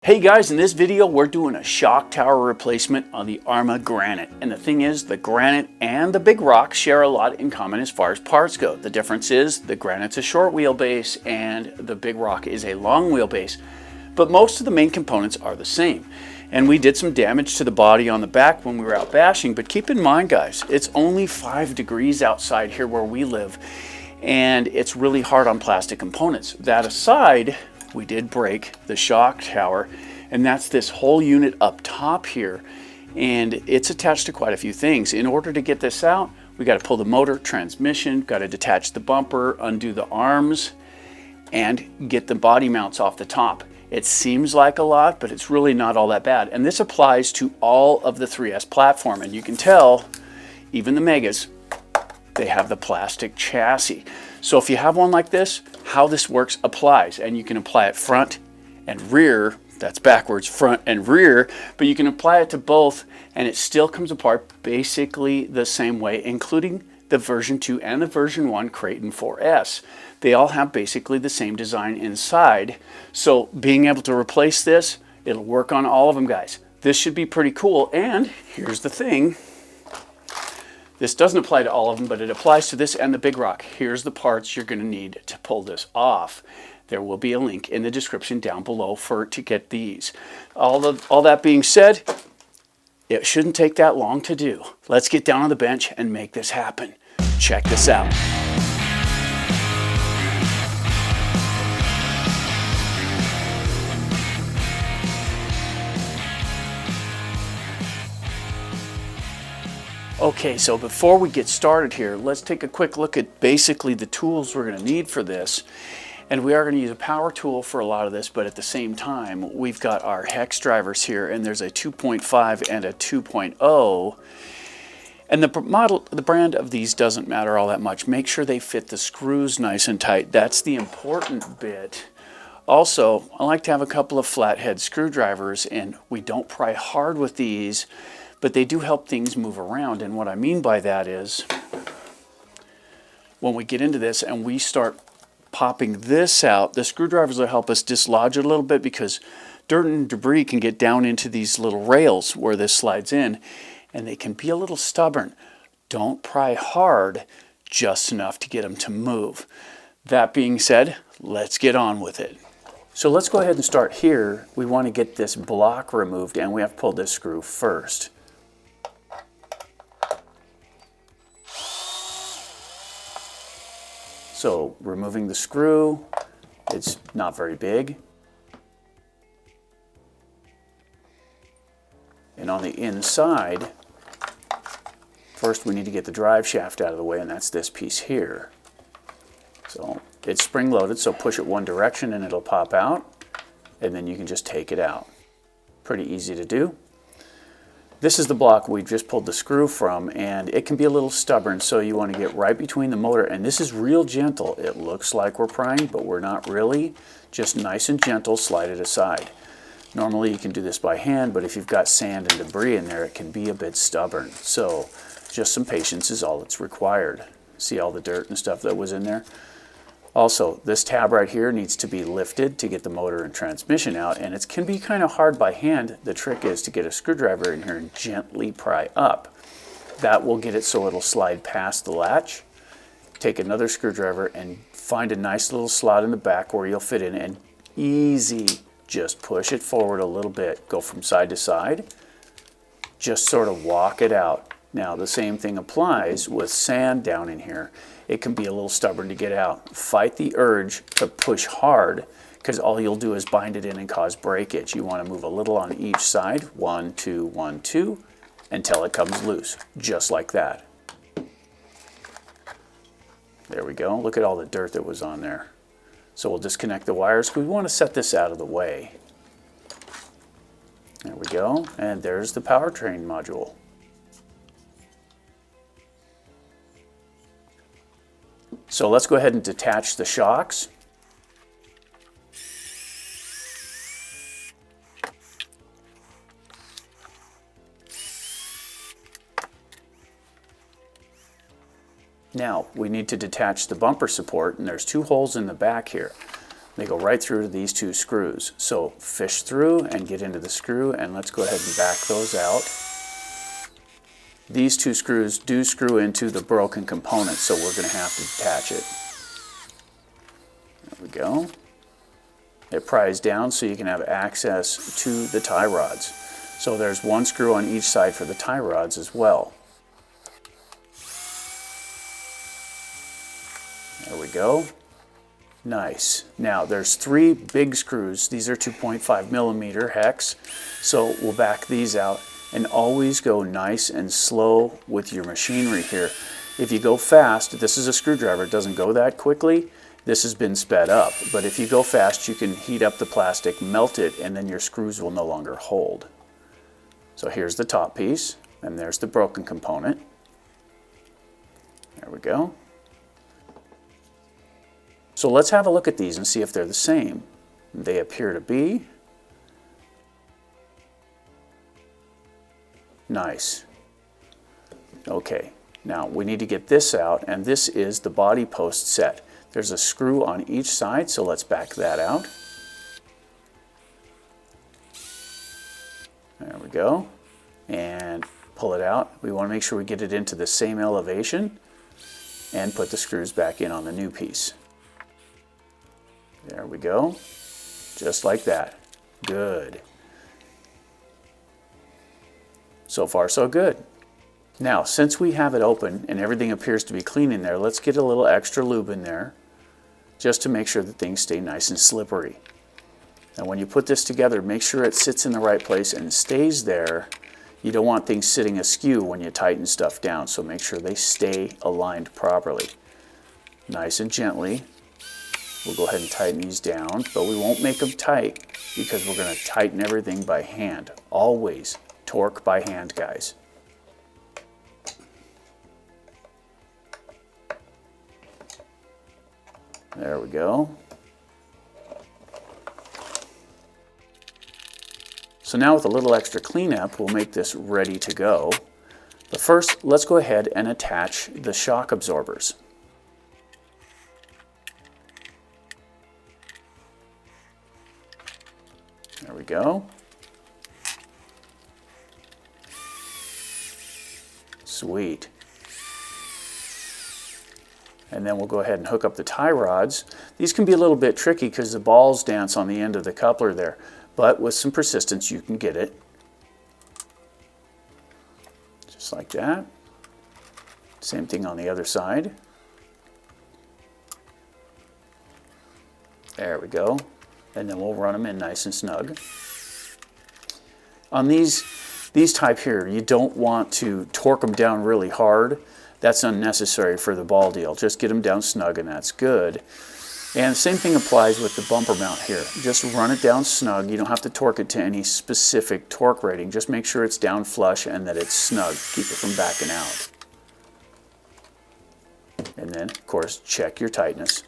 Hey guys, in this video we're doing a shock tower replacement on the Arrma Granite. And the thing is, the Granite and the Big Rock share a lot in common as far as parts go. The difference is the Granite's a short wheelbase and the Big Rock is a long wheelbase. But most of the main components are the same. And we did some damage to the body on the back when we were out bashing, but keep in mind guys, it's only 5 degrees outside here where we live. And it's really hard on plastic components. That aside, we did break the shock tower, and that's this whole unit up top here, and it's attached to quite a few things. In order to get this out, we got to pull the motor, transmission, got to detach the bumper, undo the arms, and get the body mounts off the top. It seems like a lot, but it's really not all that bad. And this applies to all of the 3S platform, and you can tell even the Megas, they have the plastic chassis. So if you have one like this, how this works applies, and you can apply it front and rear. That's backwards, front and rear, but you can apply it to both and it still comes apart basically the same way, including the version 2 and the version 1 Creighton 4S. They all have basically the same design inside. So being able to replace this, it'll work on all of them, guys. This should be pretty cool. And here's the thing. This doesn't apply to all of them, but it applies to this and the Big Rock. Here's the parts you're going to need to pull this off. There will be a link in the description down below to get these. All that being said, it shouldn't take that long to do. Let's get down on the bench and make this happen. Check this out. Okay, so before we get started here, let's take a quick look at basically the tools we're going to need for this. And we are going to use a power tool for a lot of this, but at the same time, we've got our hex drivers here, and there's a 2.5 and a 2.0. And the brand of these doesn't matter all that much. Make sure they fit the screws nice and tight. That's the important bit. Also, I like to have a couple of flathead screwdrivers, and we don't pry hard with these, but they do help things move around. And what I mean by that is, when we get into this and we start popping this out, the screwdrivers will help us dislodge it a little bit, because dirt and debris can get down into these little rails where this slides in, and they can be a little stubborn. Don't pry hard, just enough to get them to move. That being said, let's get on with it. So let's go ahead and start here. We want to get this block removed, and we have to pull this screw first. So removing the screw, it's not very big. And on the inside, first we need to get the drive shaft out of the way, and that's this piece here. So it's spring loaded, so push it one direction and it'll pop out, and then you can just take it out. Pretty easy to do. This is the block we just pulled the screw from, and it can be a little stubborn, so you want to get right between the motor, and this is real gentle. It looks like we're prying, but we're not really. Just nice and gentle, slide it aside. Normally you can do this by hand, but if you've got sand and debris in there, it can be a bit stubborn. So just some patience is all that's required. See all the dirt and stuff that was in there? Also, this tab right here needs to be lifted to get the motor and transmission out, and it can be kind of hard by hand. The trick is to get a screwdriver in here and gently pry up. That will get it so it'll slide past the latch. Take another screwdriver and find a nice little slot in the back where you'll fit in, and easy, just push it forward a little bit. Go from side to side. Just sort of walk it out. Now the same thing applies with sand down in here. It can be a little stubborn to get out. Fight the urge to push hard, because all you'll do is bind it in and cause breakage. You want to move a little on each side, 1, 2, 1, 2, until it comes loose, just like that. There we go. Look at all the dirt that was on there. So we'll disconnect the wires, because we want to set this out of the way. There we go, and there's the powertrain module. So let's go ahead and detach the shocks. Now we need to detach the bumper support, and there's 2 holes in the back here. They go right through to these two screws. So fish through and get into the screw, and let's go ahead and back those out. These two screws do screw into the broken component, so we're going to have to detach it. There we go. It pries down so you can have access to the tie rods. So there's one screw on each side for the tie rods as well. There we go. Nice. Now there's 3 big screws. These are 2.5 millimeter hex. So we'll back these out, and always go nice and slow with your machinery here. If you go fast, this is a screwdriver, it doesn't go that quickly. This has been sped up, but if you go fast, you can heat up the plastic, melt it, and then your screws will no longer hold. So here's the top piece, and there's the broken component. There we go. So let's have a look at these and see if they're the same. They appear to be. Nice. Okay, now we need to get this out, and this is the body post set. There's a screw on each side, so let's back that out. There we go. And pull it out. We want to make sure we get it into the same elevation and put the screws back in on the new piece. There we go. Just like that. Good. So far, so good. Now, since we have it open and everything appears to be clean in there, let's get a little extra lube in there just to make sure that things stay nice and slippery. And when you put this together, make sure it sits in the right place and stays there. You don't want things sitting askew when you tighten stuff down, so make sure they stay aligned properly. Nice and gently. We'll go ahead and tighten these down, but we won't make them tight because we're going to tighten everything by hand. Always torque by hand, guys. There we go. So now with a little extra cleanup, we'll make this ready to go. But first, let's go ahead and attach the shock absorbers. There we go. Sweet. And then we'll go ahead and hook up the tie rods. These can be a little bit tricky because the balls dance on the end of the coupler there, but with some persistence you can get it. Just like that. Same thing on the other side. There we go. And then we'll run them in nice and snug. On these type here, you don't want to torque them down really hard. That's unnecessary for the ball deal. Just get them down snug and that's good. And the same thing applies with the bumper mount here. Just run it down snug. You don't have to torque it to any specific torque rating. Just make sure it's down flush and that it's snug. Keep it from backing out. And then, of course, check your tightness.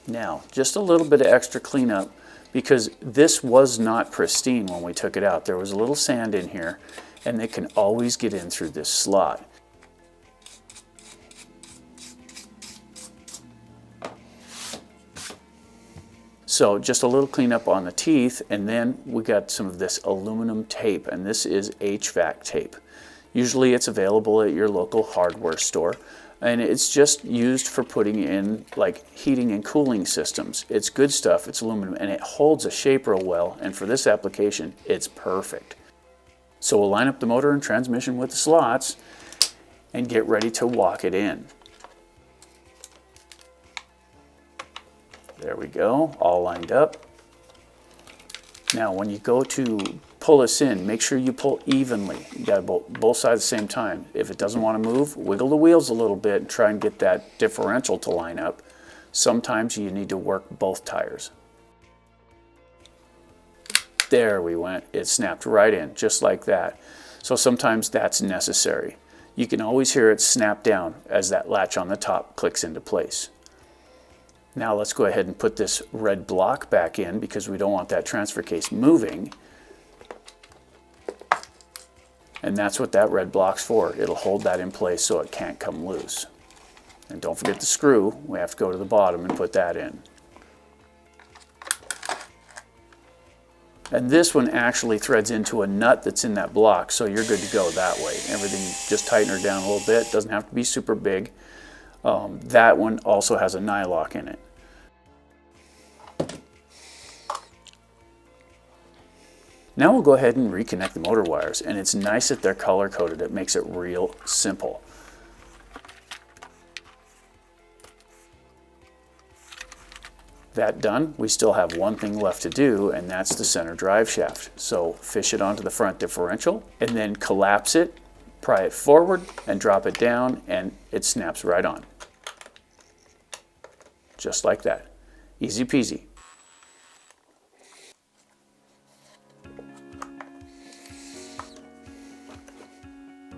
Now, just a little bit of extra cleanup because this was not pristine when we took it out. There was a little sand in here, and it can always get in through this slot. So just a little cleanup on the teeth, and then we got some of this aluminum tape, and this is HVAC tape. Usually it's available at your local hardware store, and it's just used for putting in like heating and cooling systems. It's good stuff, it's aluminum, and it holds a shape real well, and for this application, it's perfect. So we'll line up the motor and transmission with the slots and get ready to walk it in. There we go, all lined up. Now when you go to pull this in, make sure you pull evenly. You got both sides at the same time. If it doesn't want to move, wiggle the wheels a little bit and try and get that differential to line up. Sometimes you need to work both tires. There we went. It snapped right in, just like that. So sometimes that's necessary. You can always hear it snap down as that latch on the top clicks into place. Now let's go ahead and put this red block back in because we don't want that transfer case moving. And that's what that red block's for. It'll hold that in place so it can't come loose. And don't forget the screw. We have to go to the bottom and put that in. And this one actually threads into a nut that's in that block, so you're good to go that way. Everything, just tighten her down a little bit. Doesn't have to be super big. That one also has a nylock in it. Now we'll go ahead and reconnect the motor wires, and it's nice that they're color coded. It makes it real simple. That done, we still have one thing left to do, and that's the center drive shaft. So fish it onto the front differential and then collapse it, pry it forward and drop it down, and it snaps right on. Just like that. Easy peasy.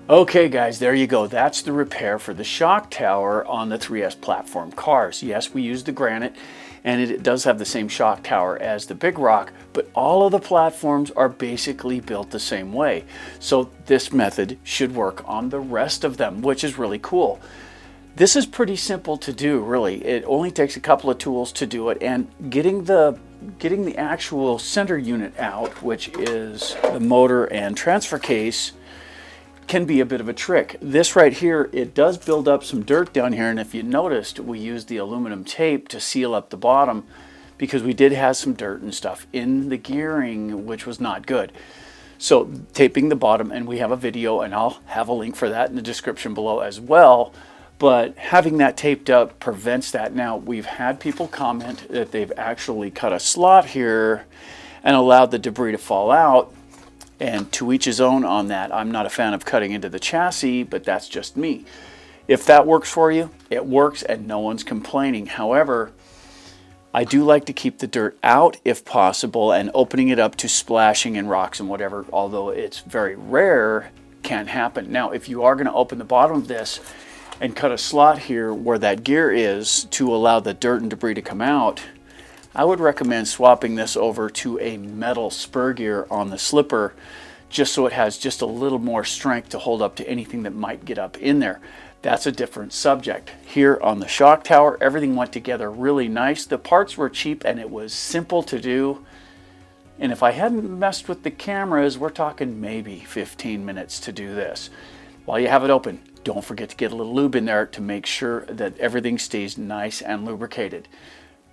Okay guys, there you go. That's the repair for the shock tower on the 3S platform cars. Yes, we used the Granite, and it does have the same shock tower as the Big Rock, but all of the platforms are basically built the same way. So this method should work on the rest of them, which is really cool. This is pretty simple to do, really. It only takes a couple of tools to do it, and getting the actual center unit out, which is the motor and transfer case, can be a bit of a trick. This right here, it does build up some dirt down here, and if you noticed, we used the aluminum tape to seal up the bottom because we did have some dirt and stuff in the gearing, which was not good. So taping the bottom, and we have a video, and I'll have a link for that in the description below as well, but having that taped up prevents that. Now, we've had people comment that they've actually cut a slot here and allowed the debris to fall out. And to each his own on that. I'm not a fan of cutting into the chassis, but that's just me. If that works for you, it works and no one's complaining. However, I do like to keep the dirt out if possible, and opening it up to splashing in rocks and whatever, although it's very rare, can happen. Now, if you are going to open the bottom of this and cut a slot here where that gear is to allow the dirt and debris to come out, I would recommend swapping this over to a metal spur gear on the slipper, just so it has just a little more strength to hold up to anything that might get up in there. That's a different subject. Here on the shock tower, everything went together really nice. The parts were cheap and it was simple to do. And if I hadn't messed with the cameras, we're talking maybe 15 minutes to do this. While you have it open, don't forget to get a little lube in there to make sure that everything stays nice and lubricated.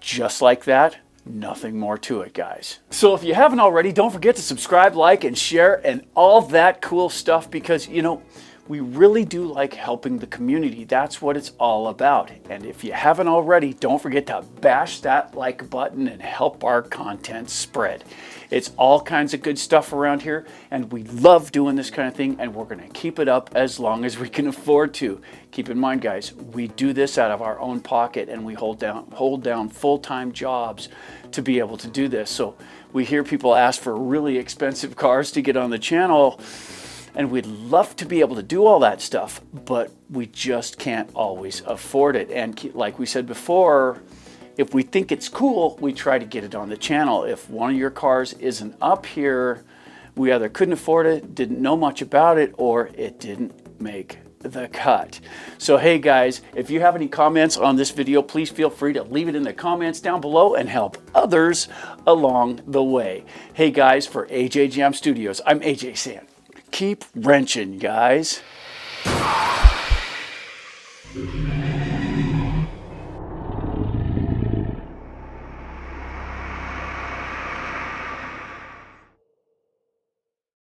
Just like that, nothing more to it, guys. So if you haven't already, don't forget to subscribe, like, and share, and all that cool stuff, because, you know, we really do like helping the community. That's what it's all about. And if you haven't already, don't forget to bash that like button and help our content spread. It's all kinds of good stuff around here, and we love doing this kind of thing, and we're going to keep it up as long as we can afford to. Keep in mind, guys, we do this out of our own pocket, and we hold down full-time jobs to be able to do this. So we hear people ask for really expensive cars to get on the channel, and we'd love to be able to do all that stuff, but we just can't always afford it. And like we said before, if we think it's cool, we try to get it on the channel. If one of your cars isn't up here, we either couldn't afford it, didn't know much about it, or it didn't make the cut. So hey guys, if you have any comments on this video, please feel free to leave it in the comments down below and help others along the way. Hey guys, for AJ Jam Studios, I'm AJ saying, keep wrenching, guys.